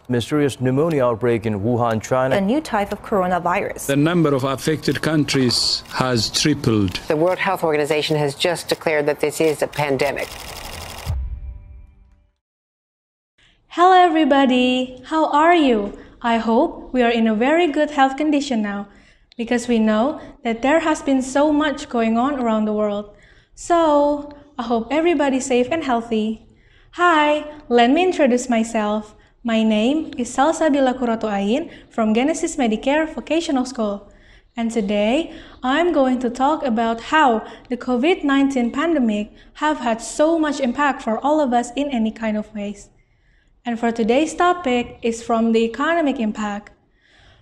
Mysterious pneumonia outbreak in Wuhan, China. A new type of coronavirus. The number of affected countries has tripled. The World Health Organization has just declared that this is a pandemic. Hello everybody, how are you? I hope we are in a very good health condition now, because we know that there has been so much going on around the world. So, I hope everybody's safe and healthy. Hi, let me introduce myself. My name is Salsabila Kuratoain from Genesis Medicare Vocational School. And today, I'm going to talk about how the COVID-19 pandemic have had so much impact for all of us in any kind of ways. And for today's topic is from the economic impact.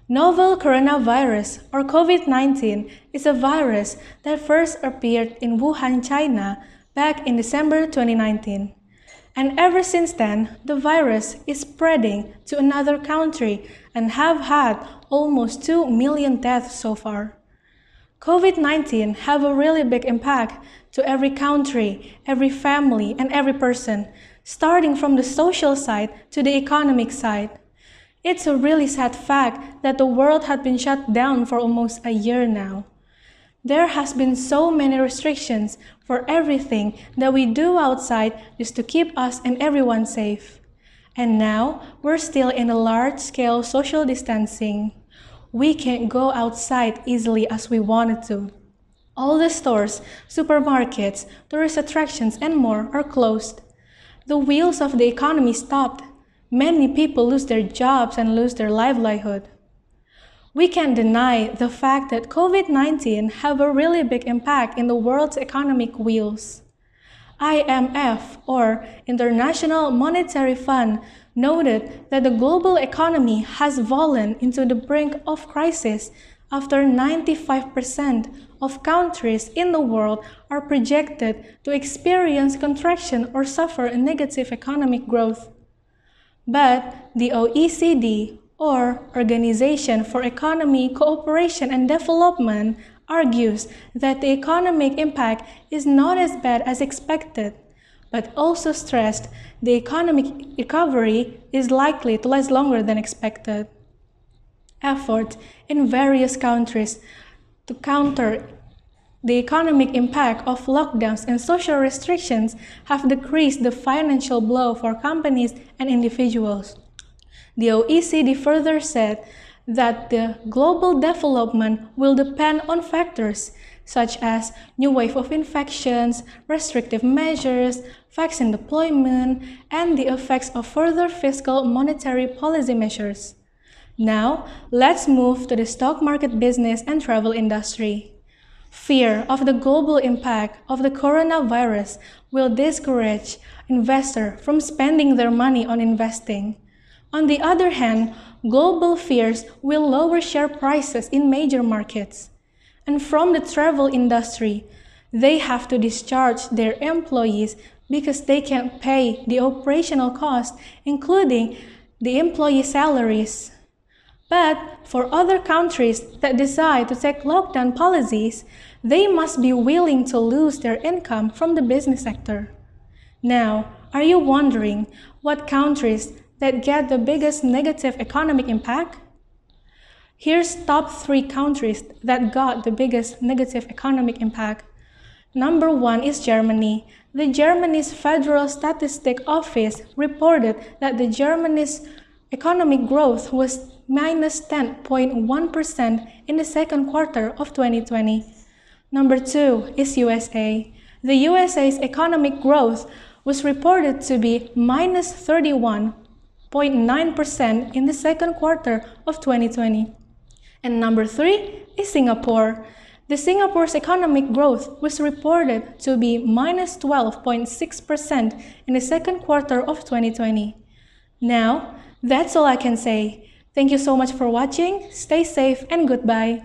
Novel coronavirus, or COVID-19, is a virus that first appeared in Wuhan, China, back in December 2019. And ever since then, the virus is spreading to another country and have had almost 2 million deaths so far. COVID-19 have a really big impact to every country, every family, and every person, starting from the social side to the economic side. It's a really sad fact that the world had been shut down for almost a year now. There has been so many restrictions for everything that we do outside just to keep us and everyone safe. And now, we're still in a large-scale social distancing. We can't go outside easily as we wanted to. All the stores, supermarkets, tourist attractions, and more are closed. The wheels of the economy stopped. Many people lose their jobs and lose their livelihood. We can't deny the fact that COVID-19 have a really big impact in the world's economic wheels. IMF, or International Monetary Fund, noted that the global economy has fallen into the brink of crisis after 95% of countries in the world are projected to experience contraction or suffer a negative economic growth. But the OECD, or Organization for Economic Cooperation and Development, argues that the economic impact is not as bad as expected, but also stressed the economic recovery is likely to last longer than expected. Efforts in various countries to counter the economic impact of lockdowns and social restrictions have decreased the financial blow for companies and individuals. The OECD further said that the global development will depend on factors such as new wave of infections, restrictive measures, vaccine deployment, and the effects of further fiscal monetary policy measures. Now, let's move to the stock market business and travel industry. Fear of the global impact of the coronavirus will discourage investors from spending their money on investing. On the other hand, global fears will lower share prices in major markets. And from the travel industry, they have to discharge their employees because they can't pay the operational costs, including the employee salaries. But for other countries that decide to take lockdown policies, they must be willing to lose their income from the business sector. Now, are you wondering what countries that get the biggest negative economic impact? Here's top 3 countries that got the biggest negative economic impact. Number 1 is Germany. The Germany's Federal Statistic Office reported that the Germany's economic growth was minus 10.1% in the second quarter of 2020. Number 2 is USA. The USA's economic growth was reported to be minus 31.9% in the second quarter of 2020. And number 3 is Singapore. The Singapore's economic growth was reported to be minus 12.6% in the second quarter of 2020. Now, that's all I can say. Thank you so much for watching. Stay safe and goodbye.